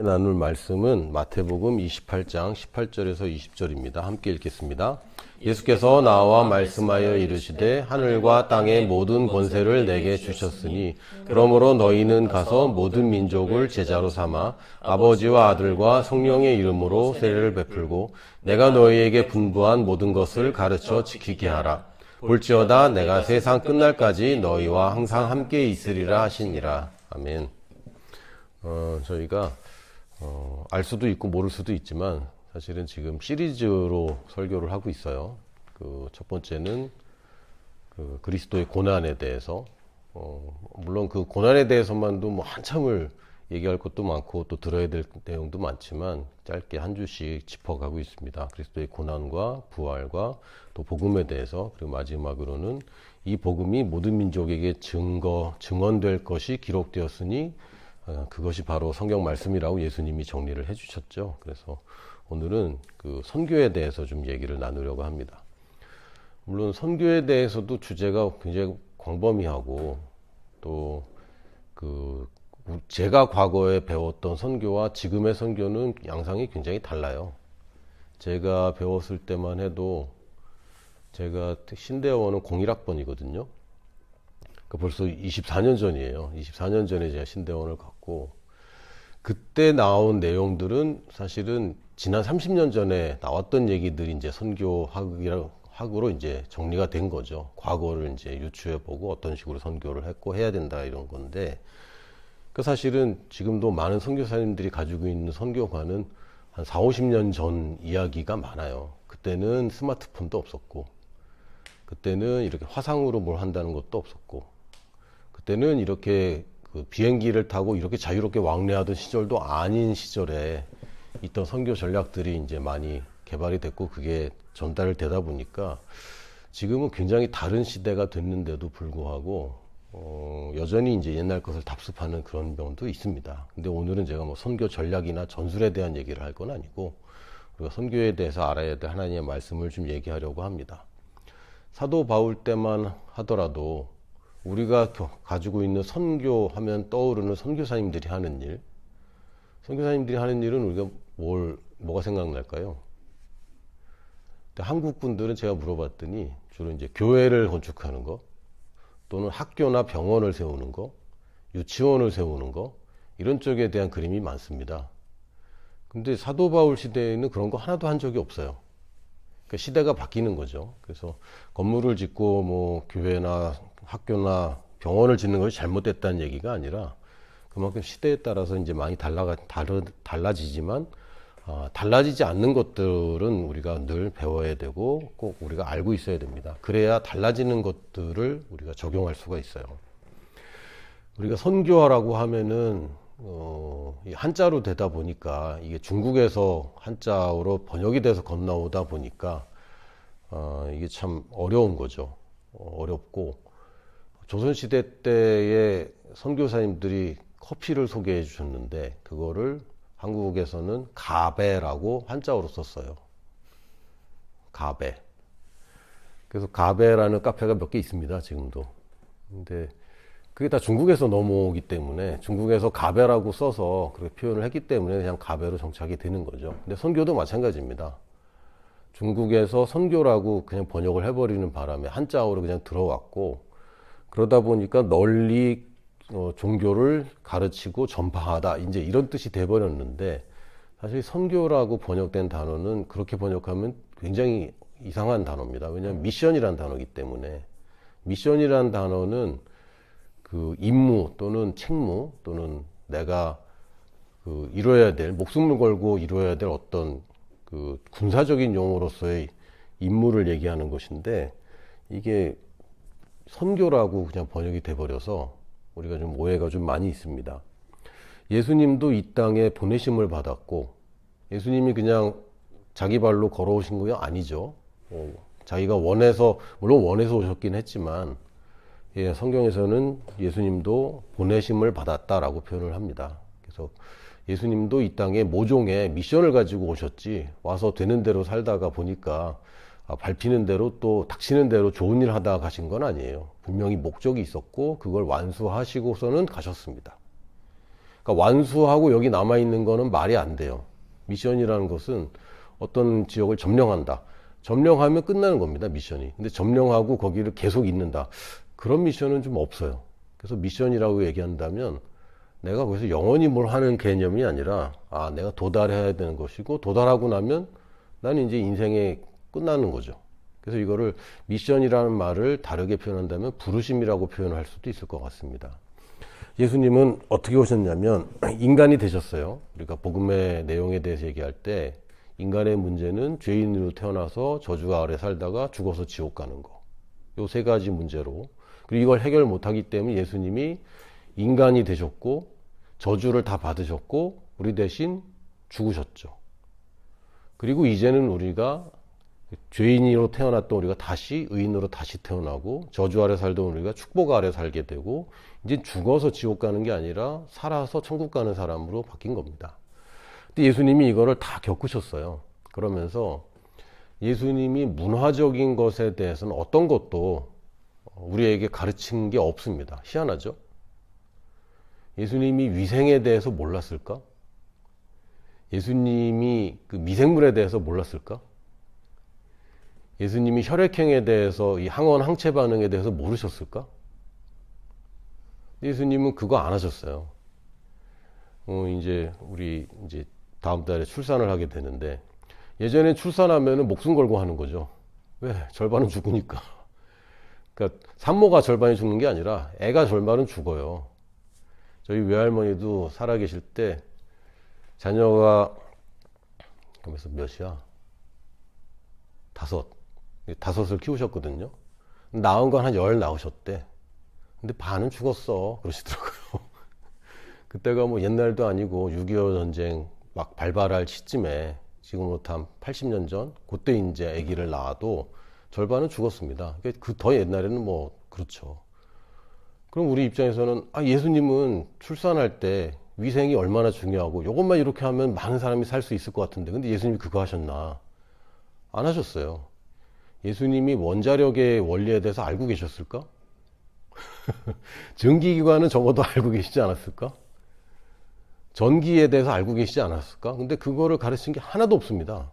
나눌 말씀은 마태복음 28장 18절에서 20절입니다. 함께 읽겠습니다. 예수께서 나와 말씀하여 이르시되 하늘과 땅의 모든 권세를 내게 주셨으니 그러므로 너희는 가서 모든 민족을 제자로 삼아 아버지와 아들과 성령의 이름으로 세례를 베풀고 내가 너희에게 분부한 모든 것을 가르쳐 지키게 하라. 볼지어다 내가 세상 끝날까지 너희와 항상 함께 있으리라 하시니라. 아멘. 저희가 알 수도 있고 모를 수도 있지만 사실은 지금 시리즈로 설교를 하고 있어요. 첫 번째는 그리스도의 고난에 대해서, 물론 그 고난에 대해서만도 뭐 한참을 얘기할 것도 많고 또 들어야 될 내용도 많지만 짧게 한 주씩 짚어가고 있습니다. 그리스도의 고난과 부활과 또 복음에 대해서, 그리고 마지막으로는 이 복음이 모든 민족에게 증언될 것이 기록되었으니 그것이 바로 성경 말씀이라고 예수님이 정리를 해주셨죠. 그래서 오늘은 그 선교에 대해서 좀 얘기를 나누려고 합니다. 물론 선교에 대해서도 주제가 굉장히 광범위하고 또 제가 과거에 배웠던 선교와 지금의 선교는 양상이 굉장히 달라요. 제가 배웠을 때만 해도 제가 신대원은 01학번이거든요. 벌써 24년 전이에요. 24년 전에 제가 신대원을 갔고, 그때 나온 내용들은 사실은 지난 30년 전에 나왔던 얘기들이 이제 선교학으로 이제 정리가 된 거죠. 과거를 이제 유추해보고 어떤 식으로 선교를 했고 해야 된다 이런 건데, 사실은 지금도 많은 선교사님들이 가지고 있는 선교관은 한 4, 50년 전 이야기가 많아요. 그때는 스마트폰도 없었고, 그때는 이렇게 화상으로 뭘 한다는 것도 없었고, 그때는 이렇게 비행기를 타고 이렇게 자유롭게 왕래하던 시절도 아닌 시절에 있던 선교 전략들이 이제 많이 개발이 됐고 그게 전달을 되다 보니까 지금은 굉장히 다른 시대가 됐는데도 불구하고 여전히 이제 옛날 것을 답습하는 그런 면도 있습니다. 근데 오늘은 제가 뭐 선교 전략이나 전술에 대한 얘기를 할 건 아니고 우리가 선교에 대해서 알아야 될 하나님의 말씀을 좀 얘기하려고 합니다. 사도 바울 때만 하더라도 우리가 가지고 있는 선교하면 떠오르는 선교사님들이 하는 일, 선교사님들이 하는 일은 우리가 뭐가 생각날까요? 한국 분들은 제가 물어봤더니 주로 이제 교회를 건축하는 거, 또는 학교나 병원을 세우는 거, 유치원을 세우는 거, 이런 쪽에 대한 그림이 많습니다. 근데 사도 바울 시대에는 그런 거 하나도 한 적이 없어요. 그러니까 시대가 바뀌는 거죠. 그래서 건물을 짓고 뭐 교회나 학교나 병원을 짓는 것이 잘못됐다는 얘기가 아니라 그만큼 시대에 따라서 이제 많이 달라지지만 달라지지 않는 것들은 우리가 늘 배워야 되고 꼭 우리가 알고 있어야 됩니다. 그래야 달라지는 것들을 우리가 적용할 수가 있어요. 우리가 선교하라고 하면은 한자로 되다 보니까 이게 중국에서 한자어로 번역이 돼서 건너오다 보니까 이게 참 어려운 거죠. 어렵고 조선시대 때의 선교사님들이 커피를 소개해 주셨는데 그거를 한국에서는 가베라고 한자어로 썼어요. 가베. 그래서 가베라는 카페가 몇 개 있습니다. 지금도. 근데 그게 다 중국에서 넘어오기 때문에 중국에서 가베라고 써서 그렇게 표현을 했기 때문에 그냥 가베로 정착이 되는 거죠. 근데 선교도 마찬가지입니다. 중국에서 선교라고 그냥 번역을 해버리는 바람에 한자어로 그냥 들어왔고, 그러다 보니까 널리 종교를 가르치고 전파하다 이제 이런 뜻이 돼버렸는데, 사실 선교라고 번역된 단어는 그렇게 번역하면 굉장히 이상한 단어입니다. 왜냐하면 미션이라는 단어이기 때문에. 미션이라는 단어는 그 임무 또는 책무 또는 내가 이뤄야 될, 목숨을 걸고 이뤄야 될 어떤 그 군사적인 용어로서의 임무를 얘기하는 것인데, 이게 선교라고 그냥 번역이 돼버려서 우리가 좀 오해가 좀 많이 있습니다. 예수님도 이 땅에 보내심을 받았고, 예수님이 그냥 자기 발로 걸어오신 거 아니죠. 자기가 물론 원해서 오셨긴 했지만, 성경에서는 예수님도 보내심을 받았다라고 표현을 합니다. 그래서 예수님도 이 땅에 모종의 미션을 가지고 오셨지, 와서 되는 대로 살다가 보니까 밟히는 대로 또 닥치는 대로 좋은 일 하다가 가신 건 아니에요. 분명히 목적이 있었고 그걸 완수하시고서는 가셨습니다. 그러니까 완수하고 여기 남아있는 거는 말이 안 돼요. 미션이라는 것은 어떤 지역을 점령한다. 점령하면 끝나는 겁니다, 미션이. 근데 점령하고 거기를 계속 있는다. 그런 미션은 좀 없어요. 그래서 미션이라고 얘기한다면 내가 거기서 영원히 뭘 하는 개념이 아니라 내가 도달해야 되는 것이고 도달하고 나면 나는 이제 인생에 끝나는 거죠. 그래서 이거를 미션이라는 말을 다르게 표현한다면 부르심이라고 표현할 수도 있을 것 같습니다. 예수님은 어떻게 오셨냐면 인간이 되셨어요. 우리가 복음의 내용에 대해서 얘기할 때 인간의 문제는 죄인으로 태어나서 저주 아래 살다가 죽어서 지옥 가는 거. 요 세 가지 문제로. 그리고 이걸 해결 못하기 때문에 예수님이 인간이 되셨고 저주를 다 받으셨고 우리 대신 죽으셨죠. 그리고 이제는 우리가 죄인으로 태어났던 우리가 다시 의인으로 다시 태어나고 저주 아래 살던 우리가 축복 아래 살게 되고 이제 죽어서 지옥 가는 게 아니라 살아서 천국 가는 사람으로 바뀐 겁니다. 근데 예수님이 이거를 다 겪으셨어요. 그러면서 예수님이 문화적인 것에 대해서는 어떤 것도 우리에게 가르친 게 없습니다. 희한하죠? 예수님이 위생에 대해서 몰랐을까? 예수님이 그 미생물에 대해서 몰랐을까? 예수님이 혈액형에 대해서 이 항원 항체 반응에 대해서 모르셨을까? 예수님은 그거 안 하셨어요. 이제 우리 이제 다음 달에 출산을 하게 되는데 예전에 출산하면은 목숨 걸고 하는 거죠. 왜? 절반은 죽으니까. 그러니까 산모가 절반이 죽는 게 아니라 애가 절반은 죽어요. 저희 외할머니도 살아계실 때 자녀가 그러면서 몇이야? 다섯을 키우셨거든요. 낳은 건 한 10 낳으셨대. 근데 반은 죽었어. 그러시더라고요. 그때가 뭐 옛날도 아니고 6.25 전쟁 막 발발할 시점에 지금부터 한 80년 전 그때 이제 아기를 낳아도 절반은 죽었습니다. 그 더 옛날에는 뭐 그렇죠. 그럼 우리 입장에서는 예수님은 출산할 때 위생이 얼마나 중요하고 이것만 이렇게 하면 많은 사람이 살 수 있을 것 같은데 근데 예수님이 그거 하셨나? 안 하셨어요. 예수님이 원자력의 원리에 대해서 알고 계셨을까? 전기기관은 적어도 알고 계시지 않았을까? 전기에 대해서 알고 계시지 않았을까? 근데 그거를 가르친 게 하나도 없습니다.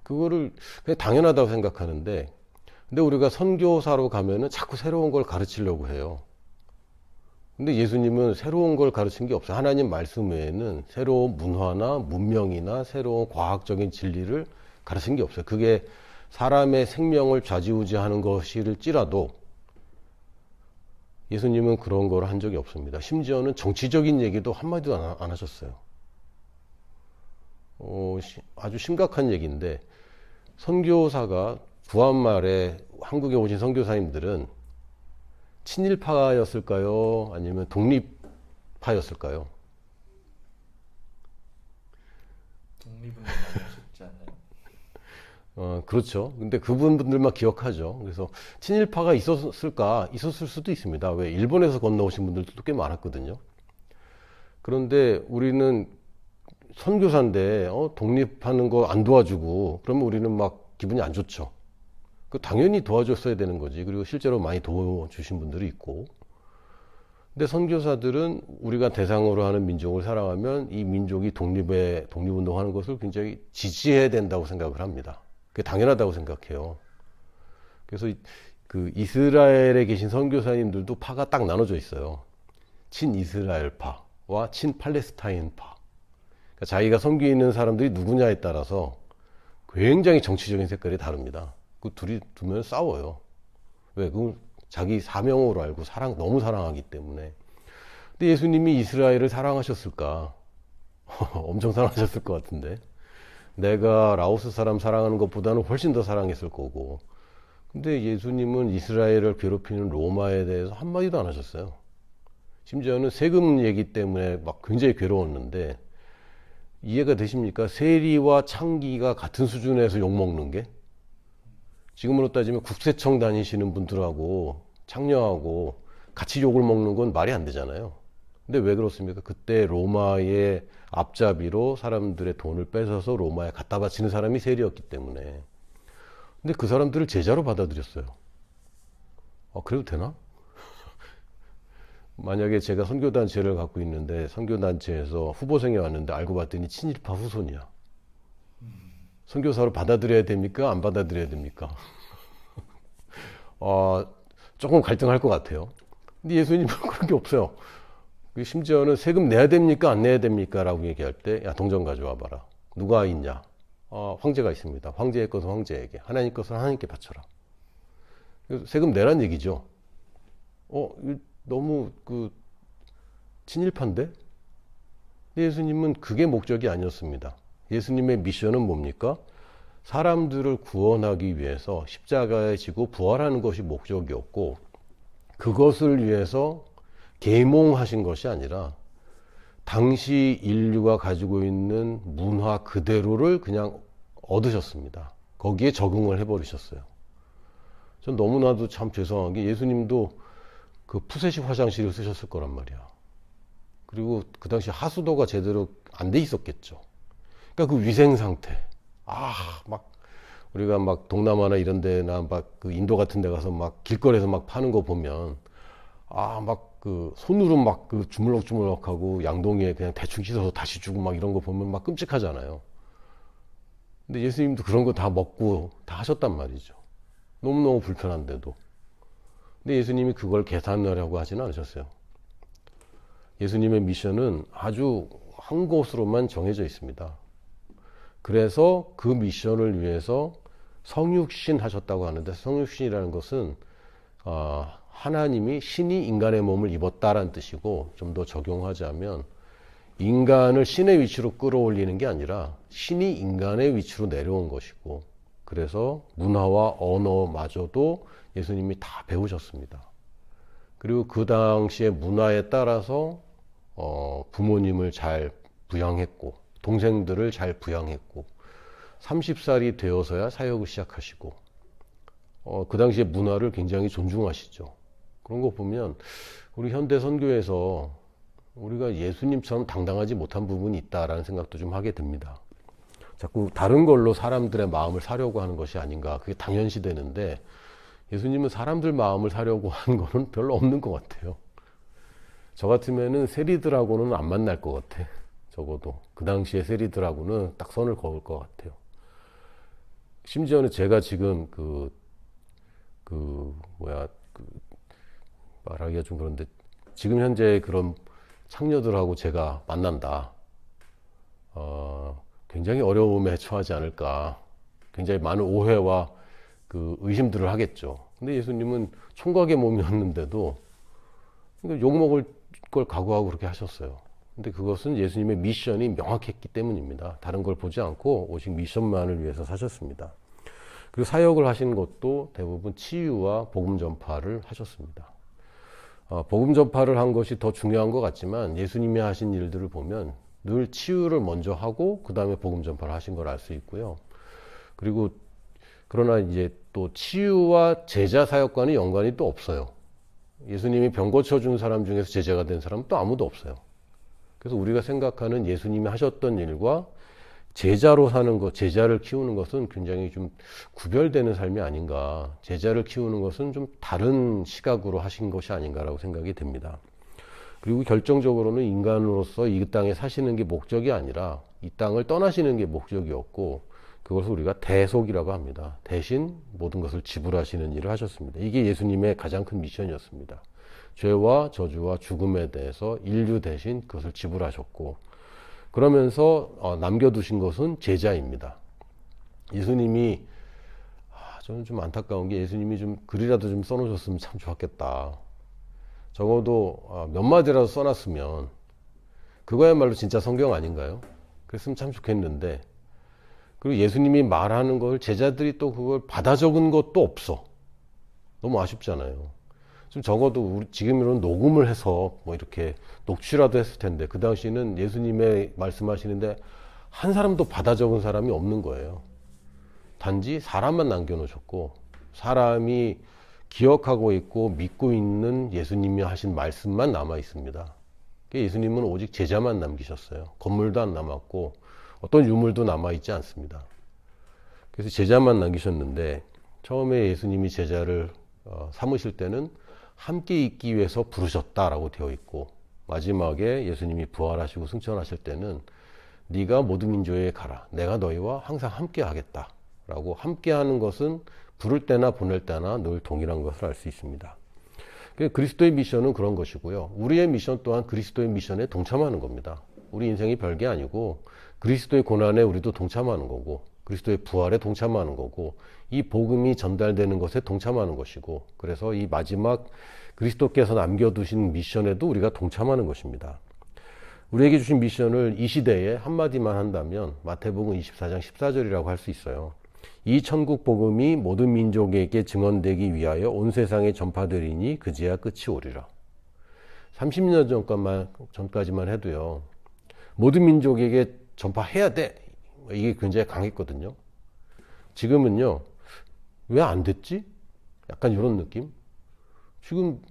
그거를 그냥 당연하다고 생각하는데 근데 우리가 선교사로 가면은 자꾸 새로운 걸 가르치려고 해요. 근데 예수님은 새로운 걸 가르친 게 없어요. 하나님 말씀 외에는 새로운 문화나 문명이나 새로운 과학적인 진리를 가르친 게 없어요. 그게 사람의 생명을 좌지우지하는 것일지라도 예수님은 그런 걸 한 적이 없습니다. 심지어는 정치적인 얘기도 한마디도 안 하셨어요. 아주 심각한 얘기인데 선교사가 구한말에 한국에 오신 선교사님들은 친일파였을까요? 아니면 독립파였을까요? 독립은 많이 하셨지 않아요? 그렇죠. 근데 그분들만 기억하죠. 그래서 친일파가 있었을까? 있었을 수도 있습니다. 왜? 일본에서 건너오신 분들도 꽤 많았거든요. 그런데 우리는 선교사인데 독립하는 거 안 도와주고 그러면 우리는 막 기분이 안 좋죠. 당연히 도와줬어야 되는 거지. 그리고 실제로 많이 도와주신 분들이 있고. 근데 선교사들은 우리가 대상으로 하는 민족을 사랑하면 이 민족이 독립운동하는 것을 굉장히 지지해야 된다고 생각을 합니다. 그게 당연하다고 생각해요. 그래서 그 이스라엘에 계신 선교사님들도 파가 딱 나눠져 있어요. 친이스라엘파와 친팔레스타인파. 그러니까 자기가 섬기는 사람들이 누구냐에 따라서 굉장히 정치적인 색깔이 다릅니다. 그 둘이 두면 싸워요. 왜? 그건 자기 사명으로 알고 너무 사랑하기 때문에. 근데 예수님이 이스라엘을 사랑하셨을까? 엄청 사랑하셨을 것 같은데. 내가 라오스 사람 사랑하는 것보다는 훨씬 더 사랑했을 거고. 근데 예수님은 이스라엘을 괴롭히는 로마에 대해서 한마디도 안 하셨어요. 심지어는 세금 얘기 때문에 막 굉장히 괴로웠는데 이해가 되십니까? 세리와 창기가 같은 수준에서 욕먹는 게? 지금으로 따지면 국세청 다니시는 분들하고 창녀하고 같이 욕을 먹는 건 말이 안 되잖아요. 근데 왜 그렇습니까? 그때 로마의 앞잡이로 사람들의 돈을 뺏어서 로마에 갖다 바치는 사람이 세리였기 때문에. 근데 그 사람들을 제자로 받아들였어요. 그래도 되나? 만약에 제가 선교단체를 갖고 있는데 선교단체에서 후보생이 왔는데 알고 봤더니 친일파 후손이야. 선교사로 받아들여야 됩니까? 안 받아들여야 됩니까? 조금 갈등할 것 같아요. 근데 예수님은 그런 게 없어요. 심지어는 세금 내야 됩니까? 안 내야 됩니까? 라고 얘기할 때, 야, 동전 가져와 봐라. 누가 있냐? 황제가 있습니다. 황제의 것은 황제에게, 하나님 것은 하나님께 바쳐라. 그래서 세금 내란 얘기죠. 너무 친일파인데? 예수님은 그게 목적이 아니었습니다. 예수님의 미션은 뭡니까? 사람들을 구원하기 위해서 십자가에 지고 부활하는 것이 목적이었고, 그것을 위해서 계몽하신 것이 아니라 당시 인류가 가지고 있는 문화 그대로를 그냥 얻으셨습니다. 거기에 적응을 해버리셨어요. 전 너무나도 참 죄송한 게 예수님도 그 푸세식 화장실을 쓰셨을 거란 말이야. 그리고 그 당시 하수도가 제대로 안 돼 있었겠죠. 그러니까 그 위생 상태. 막 우리가 막 동남아나 이런 데나 막 그 인도 같은 데 가서 막 길거리에서 막 파는 거 보면 막 그 손으로 막 그 주물럭주물럭하고 양동이에 그냥 대충 씻어서 다시 주고 막 이런 거 보면 막 끔찍하잖아요. 근데 예수님도 그런 거 다 먹고 다 하셨단 말이죠. 너무너무 불편한데도. 근데 예수님이 그걸 계산하려고 하지는 않으셨어요. 예수님의 미션은 아주 한 곳으로만 정해져 있습니다. 그래서 그 미션을 위해서 성육신 하셨다고 하는데, 성육신이라는 것은 하나님이 신이 인간의 몸을 입었다라는 뜻이고, 좀 더 적용하자면 인간을 신의 위치로 끌어올리는 게 아니라 신이 인간의 위치로 내려온 것이고, 그래서 문화와 언어마저도 예수님이 다 배우셨습니다. 그리고 그 당시의 문화에 따라서 부모님을 잘 부양했고, 동생들을 잘 부양했고, 30살이 되어서야 사역을 시작하시고, 그 당시의 문화를 굉장히 존중하시죠. 그런 거 보면 우리 현대 선교에서 우리가 예수님처럼 당당하지 못한 부분이 있다라는 생각도 좀 하게 됩니다. 자꾸 다른 걸로 사람들의 마음을 사려고 하는 것이 아닌가, 그게 당연시 되는데, 예수님은 사람들 마음을 사려고 하는 거는 별로 없는 것 같아요. 저 같으면은 세리들하고는 안 만날 것 같아. 적어도 그 당시에 세리들하고는 딱 선을 그을 것 같아요. 심지어는 제가 지금 말하기가 좀 그런데, 지금 현재 그런 창녀들하고 제가 만난다. 굉장히 어려움에 처하지 않을까. 굉장히 많은 오해와 그 의심들을 하겠죠. 근데 예수님은 총각의 몸이었는데도 욕먹을 걸 각오하고 그렇게 하셨어요. 근데 그것은 예수님의 미션이 명확했기 때문입니다. 다른 걸 보지 않고 오직 미션만을 위해서 사셨습니다. 그리고 사역을 하신 것도 대부분 치유와 복음 전파를 하셨습니다. 복음 전파를 한 것이 더 중요한 것 같지만, 예수님이 하신 일들을 보면 늘 치유를 먼저 하고 그 다음에 복음 전파를 하신 걸 알 수 있고요. 그리고 그러나 이제 또 치유와 제자 사역과는 연관이 또 없어요. 예수님이 병 고쳐준 사람 중에서 제자가 된 사람은 또 아무도 없어요. 그래서 우리가 생각하는 예수님이 하셨던 일과 제자로 사는 것, 제자를 키우는 것은 굉장히 좀 구별되는 삶이 아닌가. 제자를 키우는 것은 좀 다른 시각으로 하신 것이 아닌가라고 생각이 됩니다. 그리고 결정적으로는 인간으로서 이 땅에 사시는 게 목적이 아니라 이 땅을 떠나시는 게 목적이었고, 그것을 우리가 대속이라고 합니다. 대신 모든 것을 지불하시는 일을 하셨습니다. 이게 예수님의 가장 큰 미션이었습니다. 죄와 저주와 죽음에 대해서 인류 대신 그것을 지불하셨고, 그러면서 남겨두신 것은 제자입니다. 예수님이, 저는 좀 안타까운 게, 예수님이 좀 글이라도 좀 써놓으셨으면 참 좋았겠다. 적어도 몇 마디라도 써놨으면 그거야말로 진짜 성경 아닌가요? 그랬으면 참 좋겠는데, 그리고 예수님이 말하는 걸 제자들이 또 그걸 받아 적은 것도 없어. 너무 아쉽잖아요. 좀 적어도 지금으로는 녹음을 해서 뭐 이렇게 녹취라도 했을 텐데, 그 당시는 예수님의 말씀하시는데 한 사람도 받아 적은 사람이 없는 거예요. 단지 사람만 남겨놓으셨고, 사람이 기억하고 있고 믿고 있는 예수님이 하신 말씀만 남아 있습니다. 예수님은 오직 제자만 남기셨어요. 건물도 안 남았고 어떤 유물도 남아 있지 않습니다. 그래서 제자만 남기셨는데, 처음에 예수님이 제자를 삼으실 때는 함께 있기 위해서 부르셨다라고 되어 있고, 마지막에 예수님이 부활하시고 승천하실 때는 네가 모든 민족에 가라. 내가 너희와 항상 함께 하겠다. 라고 함께 하는 것은 부를 때나 보낼 때나 늘 동일한 것을 알 수 있습니다. 그리스도의 미션은 그런 것이고요. 우리의 미션 또한 그리스도의 미션에 동참하는 겁니다. 우리 인생이 별게 아니고 그리스도의 고난에 우리도 동참하는 거고 그리스도의 부활에 동참하는 거고 이 복음이 전달되는 것에 동참하는 것이고 그래서 이 마지막 그리스도께서 남겨두신 미션에도 우리가 동참하는 것입니다. 우리에게 주신 미션을 이 시대에 한마디만 한다면 마태복음 24장 14절이라고 할 수 있어요. 이 천국 복음이 모든 민족에게 증언되기 위하여 온 세상에 전파되리니 그제야 끝이 오리라. 30년 전까지만 해도요. 모든 민족에게 전파해야 돼. 이게 굉장히 강했거든요. 지금은요. 왜 안 됐지? 약간 이런 느낌? 지금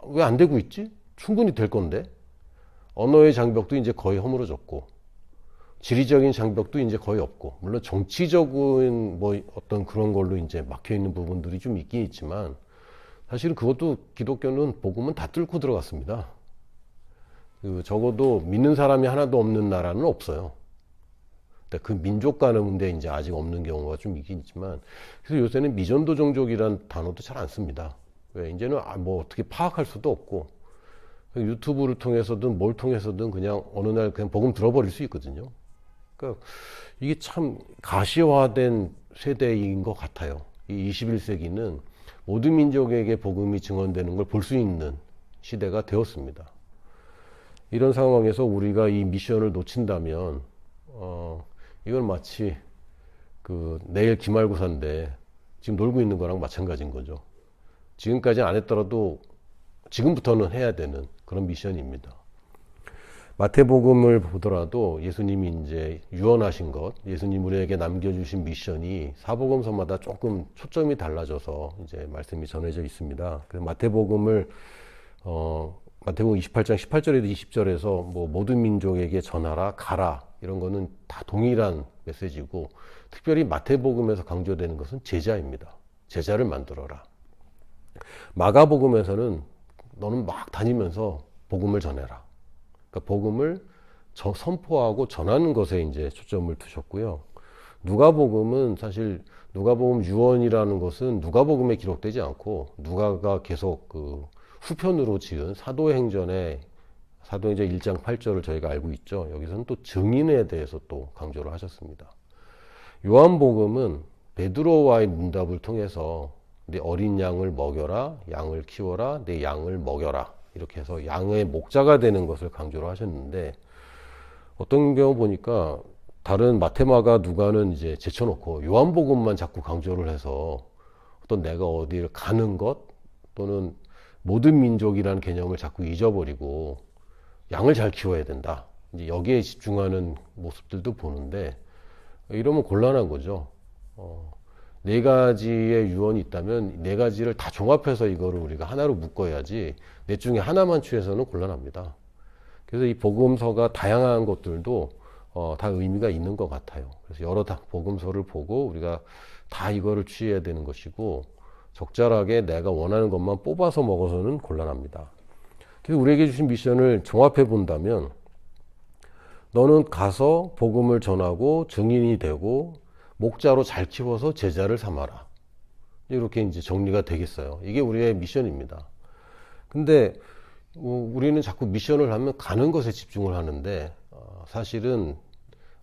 왜 안 되고 있지? 충분히 될 건데. 언어의 장벽도 이제 거의 허물어졌고 지리적인 장벽도 이제 거의 없고 물론 정치적인 뭐 어떤 그런 걸로 이제 막혀 있는 부분들이 좀 있긴 있지만 사실은 그것도 기독교는 복음은 다 뚫고 들어갔습니다. 적어도 믿는 사람이 하나도 없는 나라는 없어요. 그 민족 가는데 이제 아직 없는 경우가 좀 있긴 있지만 그래서 요새는 미전도 종족이란 단어도 잘 안 씁니다. 왜 이제는 뭐 어떻게 파악할 수도 없고 유튜브를 통해서든 뭘 통해서든 그냥 어느 날 그냥 복음 들어버릴 수 있거든요. 그러니까 이게 참 가시화된 세대인 것 같아요. 이 21세기는 모든 민족에게 복음이 증언되는 걸 볼 수 있는 시대가 되었습니다. 이런 상황에서 우리가 이 미션을 놓친다면 이건 마치 내일 기말고사인데 지금 놀고 있는 거랑 마찬가지인 거죠. 지금까지 안 했더라도 지금부터는 해야 되는 그런 미션입니다. 마태복음을 보더라도 예수님이 이제 유언하신 것, 예수님 우리에게 남겨주신 미션이 사복음서마다 조금 초점이 달라져서 이제 말씀이 전해져 있습니다. 그래서 마태복음 28장 18절에서 20절에서 뭐 모든 민족에게 전하라, 가라 이런 거는 다 동일한 메시지고 특별히 마태복음에서 강조되는 것은 제자입니다. 제자를 만들어라. 마가복음에서는 너는 막 다니면서 복음을 전해라. 그러니까 복음을 선포하고 전하는 것에 이제 초점을 두셨고요. 누가복음은 사실 누가복음 유언이라는 것은 누가복음에 기록되지 않고 누가가 계속 후편으로 지은 사도행전 1장 8절을 저희가 알고 있죠. 여기서는 또 증인에 대해서 또 강조를 하셨습니다. 요한복음은 베드로와의 문답을 통해서 내 어린 양을 먹여라, 양을 키워라, 내 양을 먹여라. 이렇게 해서 양의 목자가 되는 것을 강조를 하셨는데 어떤 경우 보니까 다른 마테마가 누가는 이제 제쳐놓고 요한복음만 자꾸 강조를 해서 어떤 내가 어디를 가는 것 또는 모든 민족이라는 개념을 자꾸 잊어버리고 양을 잘 키워야 된다. 이제 여기에 집중하는 모습들도 보는데 이러면 곤란한 거죠. 네 가지의 유언이 있다면 네 가지를 다 종합해서 이거를 우리가 하나로 묶어야지 넷 중에 하나만 취해서는 곤란합니다. 그래서 이 복음서가 다양한 것들도 다 의미가 있는 것 같아요. 그래서 여러 복음서를 보고 우리가 다 이거를 취해야 되는 것이고 적절하게 내가 원하는 것만 뽑아서 먹어서는 곤란합니다. 그래서 우리에게 주신 미션을 종합해 본다면 너는 가서 복음을 전하고 증인이 되고 목자로 잘 키워서 제자를 삼아라. 이렇게 이제 정리가 되겠어요. 이게 우리의 미션입니다. 근데 우리는 자꾸 미션을 하면 가는 것에 집중을 하는데 사실은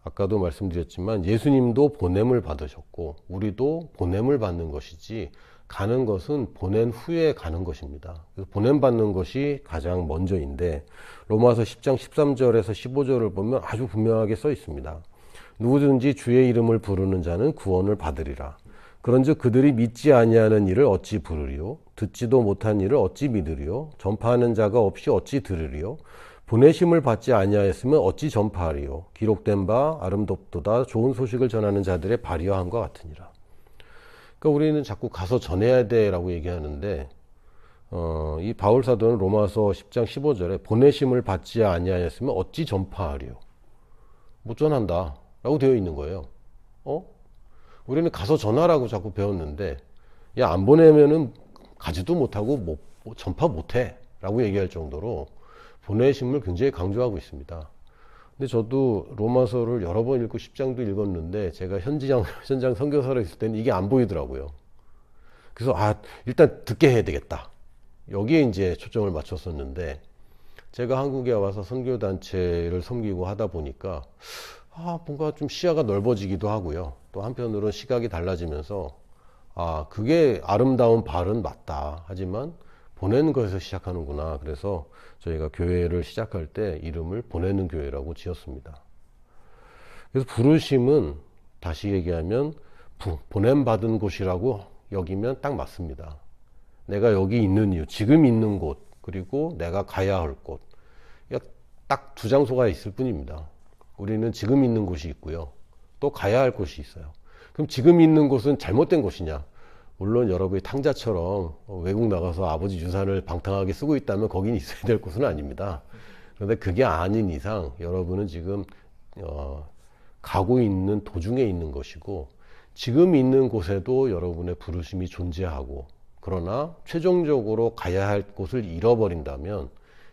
아까도 말씀드렸지만 예수님도 보냄을 받으셨고 우리도 보냄을 받는 것이지 가는 것은 보낸 후에 가는 것입니다. 그래서 보냄 받는 것이 가장 먼저인데 로마서 10장 13절에서 15절을 보면 아주 분명하게 써 있습니다. 누구든지 주의 이름을 부르는 자는 구원을 받으리라. 그런즉 그들이 믿지 아니하는 일을 어찌 부르리요? 듣지도 못한 일을 어찌 믿으리요? 전파하는 자가 없이 어찌 들으리요? 보내심을 받지 아니하였으면 어찌 전파하리요? 기록된 바 아름답도다 좋은 소식을 전하는 자들의 발이여함과 같으니라. 그러니까 우리는 자꾸 가서 전해야 돼라고 얘기하는데 이 바울 사도는 로마서 10장 15절에 보내심을 받지 아니하였으면 어찌 전파하리요? 못 전한다 라고 되어 있는 거예요. 우리는 가서 전하라고 자꾸 배웠는데 야, 안 보내면은 가지도 못하고 뭐 전파 못해 라고 얘기할 정도로 보내심을 굉장히 강조하고 있습니다. 근데 저도 로마서를 여러 번 읽고 10장도 읽었는데 제가 현장 선교사로 있을 때는 이게 안 보이더라고요. 그래서 일단 듣게 해야 되겠다. 여기에 이제 초점을 맞췄었는데 제가 한국에 와서 선교단체를 섬기고 하다 보니까 뭔가 좀 시야가 넓어지기도 하고요. 또 한편으로는 시각이 달라지면서 그게 아름다운 발은 맞다. 하지만 보내는 것에서 시작하는구나. 그래서 저희가 교회를 시작할 때 이름을 보내는 교회라고 지었습니다. 그래서 부르심은 다시 얘기하면 보냄받은 곳이라고 여기면 딱 맞습니다. 내가 여기 있는 이유, 지금 있는 곳, 그리고 내가 가야 할 곳. 딱 두 장소가 있을 뿐입니다. 우리는 지금 있는 곳이 있고요. 또 가야 할 곳이 있어요. 그럼 지금 있는 곳은 잘못된 곳이냐? 물론 여러분이 탕자처럼 외국 나가서 아버지 유산을 방탕하게 쓰고 있다면 거긴 있어야 될 곳은 아닙니다. 그런데 그게 아닌 이상 여러분은 지금 가고 있는 도중에 있는 것이고 지금 있는 곳에도 여러분의 부르심이 존재하고 그러나 최종적으로 가야 할 곳을 잃어버린다면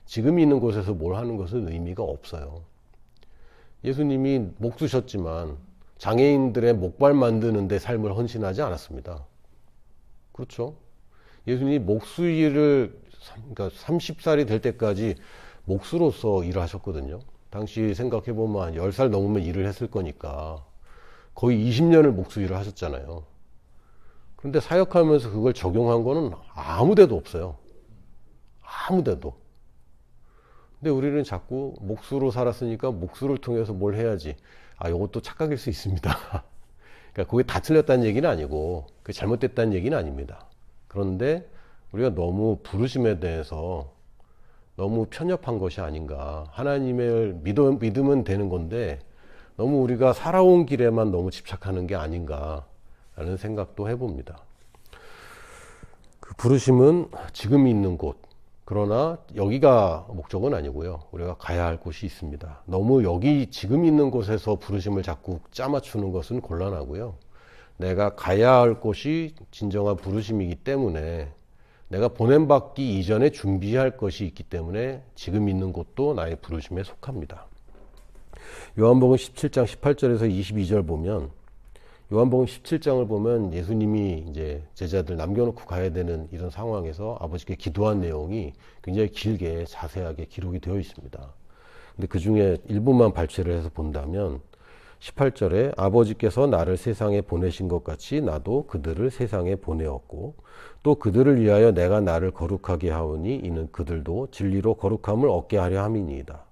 지금 있는 곳에서 뭘 하는 것은 의미가 없어요. 예수님이 목 쓰셨지만 장애인들의 목발 만드는 데 삶을 헌신하지 않았습니다. 그렇죠? 예수님이 목수일을 그러니까 30살이 될 때까지 목수로서 일을 하셨거든요. 당시 생각해보면 한 10살 넘으면 일을 했을 거니까 거의 20년을 목수 일을 하셨잖아요. 그런데 사역하면서 그걸 적용한 거는 아무 데도 없어요. 아무 데도. 근데 우리는 자꾸 목수로 살았으니까 목수를 통해서 뭘 해야지. 이것도 착각일 수 있습니다. 그러니까 그게 다 틀렸다는 얘기는 아니고 그게 잘못됐다는 얘기는 아닙니다. 그런데 우리가 너무 부르심에 대해서 너무 편협한 것이 아닌가. 하나님을 믿으면 되는 건데 너무 우리가 살아온 길에만 너무 집착하는 게 아닌가 라는 생각도 해봅니다. 그 부르심은 지금 있는 곳, 그러나 여기가 목적은 아니고요. 우리가 가야 할 곳이 있습니다. 너무 여기 지금 있는 곳에서 부르심을 자꾸 짜맞추는 것은 곤란하고요. 내가 가야 할 곳이 진정한 부르심이기 때문에 내가 보냄받기 이전에 준비할 것이 있기 때문에 지금 있는 곳도 나의 부르심에 속합니다. 요한복음 17장 18절에서 22절 보면 요한복음 17장을 보면 예수님이 이제 제자들 남겨놓고 가야 되는 이런 상황에서 아버지께 기도한 내용이 굉장히 길게 자세하게 기록이 되어 있습니다. 근데 그 중에 일부만 발췌를 해서 본다면 18절에 아버지께서 나를 세상에 보내신 것 같이 나도 그들을 세상에 보내었고 또 그들을 위하여 내가 나를 거룩하게 하오니 이는 그들도 진리로 거룩함을 얻게 하려 함이니이다.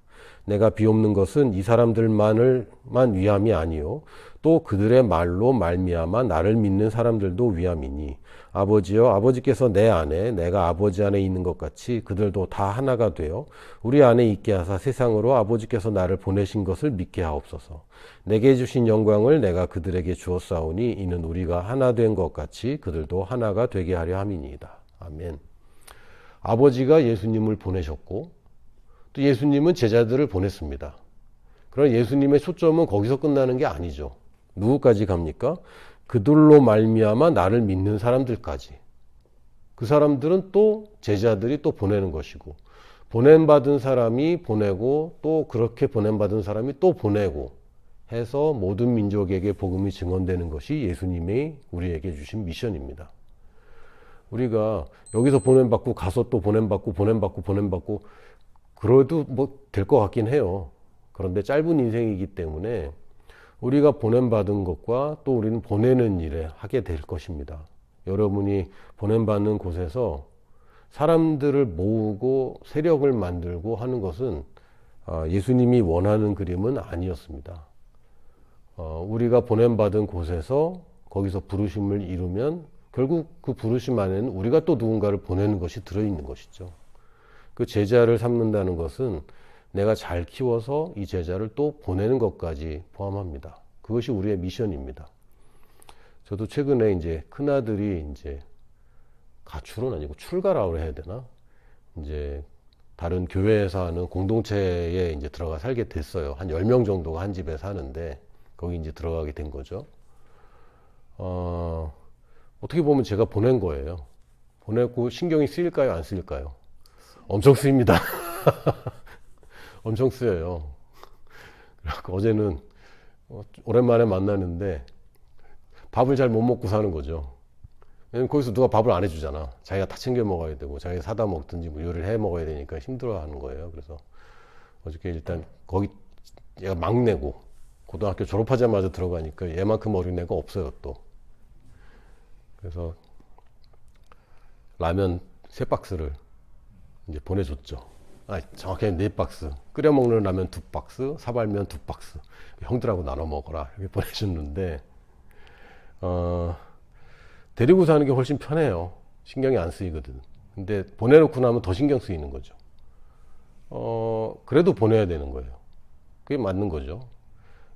내가 비옵는 것은 이 사람들만을 위함이 아니요 또 그들의 말로 말미암아 나를 믿는 사람들도 위함이니 아버지여 아버지께서 내 안에 내가 아버지 안에 있는 것 같이 그들도 다 하나가 되어 우리 안에 있게 하사 세상으로 아버지께서 나를 보내신 것을 믿게 하옵소서. 내게 주신 영광을 내가 그들에게 주었사오니 이는 우리가 하나 된 것 같이 그들도 하나가 되게 하려 함이니이다. 아멘. 아버지가 예수님을 보내셨고 또 예수님은 제자들을 보냈습니다. 그러나 예수님의 초점은 거기서 끝나는 게 아니죠. 누구까지 갑니까? 그들로 말미암아 나를 믿는 사람들까지. 그 사람들은 또 제자들이 또 보내는 것이고 보냄받은 사람이 보내고 또 그렇게 보냄받은 사람이 또 보내고 해서 모든 민족에게 복음이 증언되는 것이 예수님이 우리에게 주신 미션입니다. 우리가 여기서 보냄받고 가서 또 보냄받고 그래도 뭐 될 것 같긴 해요. 그런데 짧은 인생이기 때문에 우리가 보냄받은 것과 또 우리는 보내는 일에 하게 될 것입니다. 여러분이 보냄받는 곳에서 사람들을 모으고 세력을 만들고 하는 것은 예수님이 원하는 그림은 아니었습니다. 우리가 보냄받은 곳에서 거기서 부르심을 이루면 결국 그 부르심 안에는 우리가 또 누군가를 보내는 것이 들어있는 것이죠. 그 제자를 삼는다는 것은 내가 잘 키워서 이 제자를 또 보내는 것까지 포함합니다. 그것이 우리의 미션입니다. 저도 최근에 이제 큰아들이 이제 가출은 아니고 출가라고 해야 되나? 이제 다른 교회에서 하는 공동체에 이제 들어가 살게 됐어요. 한 10명 정도가 한 집에 사는데 거기 이제 들어가게 된 거죠. 어떻게 보면 제가 보낸 거예요. 보내고 신경이 쓰일까요? 안 쓰일까요? 엄청 쓰입니다. 엄청 쓰여요. 그래서 어제는 오랜만에 만나는데 밥을 잘 못 먹고 사는 거죠. 왜냐면 거기서 누가 밥을 안 해주잖아. 자기가 다 챙겨 먹어야 되고 자기가 사다 먹든지 뭐 요리를 해 먹어야 되니까 힘들어하는 거예요. 그래서 어저께 일단 거기 얘가 막내고 고등학교 졸업하자마자 들어가니까 얘만큼 어린 애가 없어요 또. 그래서 라면 3박스를 이제 보내줬죠. 정확히 4박스. 끓여 먹는 라면 2박스, 사발면 2박스. 형들하고 나눠 먹어라. 이렇게 보내줬는데, 데리고 사는 게 훨씬 편해요. 신경이 안 쓰이거든. 근데 보내놓고 나면 더 신경 쓰이는 거죠. 그래도 보내야 되는 거예요. 그게 맞는 거죠.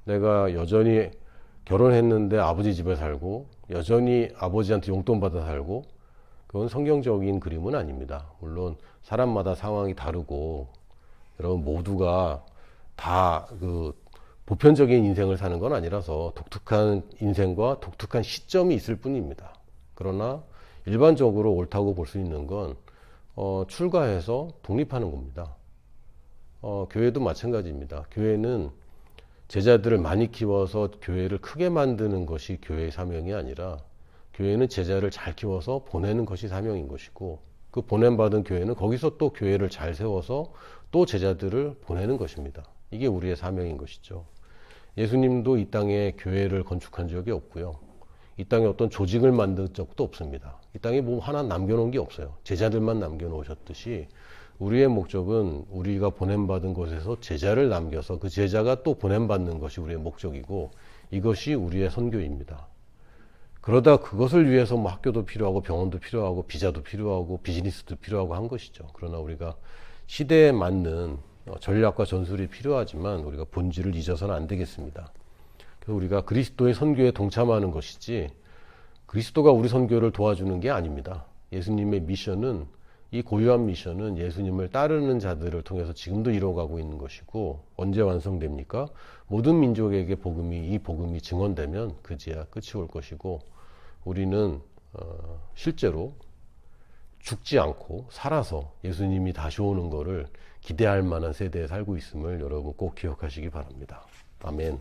내가 여전히 결혼했는데 아버지 집에 살고, 여전히 아버지한테 용돈 받아 살고, 그건 성경적인 그림은 아닙니다. 물론 사람마다 상황이 다르고 여러분 모두가 다 그 보편적인 인생을 사는 건 아니라서 독특한 인생과 독특한 시점이 있을 뿐입니다. 그러나 일반적으로 옳다고 볼 수 있는 건 출가해서 독립하는 겁니다. 교회도 마찬가지입니다. 교회는 제자들을 많이 키워서 교회를 크게 만드는 것이 교회의 사명이 아니라 교회는 제자를 잘 키워서 보내는 것이 사명인 것이고 그 보냄받은 교회는 거기서 또 교회를 잘 세워서 또 제자들을 보내는 것입니다. 이게 우리의 사명인 것이죠. 예수님도 이 땅에 교회를 건축한 적이 없고요. 이 땅에 어떤 조직을 만든 적도 없습니다. 이 땅에 뭐 하나 남겨놓은 게 없어요. 제자들만 남겨놓으셨듯이 우리의 목적은 우리가 보냄받은 곳에서 제자를 남겨서 그 제자가 또 보냄받는 것이 우리의 목적이고 이것이 우리의 선교입니다. 그러다 그것을 위해서 뭐 학교도 필요하고 병원도 필요하고 비자도 필요하고 비즈니스도 필요하고 한 것이죠. 그러나 우리가 시대에 맞는 전략과 전술이 필요하지만 우리가 본질을 잊어서는 안 되겠습니다. 그래서 우리가 그리스도의 선교에 동참하는 것이지 그리스도가 우리 선교를 도와주는 게 아닙니다. 예수님의 미션은 이 고유한 미션은 예수님을 따르는 자들을 통해서 지금도 이루어가고 있는 것이고 언제 완성됩니까? 모든 민족에게 이 복음이 증언되면 그제야 끝이 올 것이고 우리는 실제로 죽지 않고 살아서 예수님이 다시 오는 것을 기대할 만한 세대에 살고 있음을 여러분 꼭 기억하시기 바랍니다. 아멘.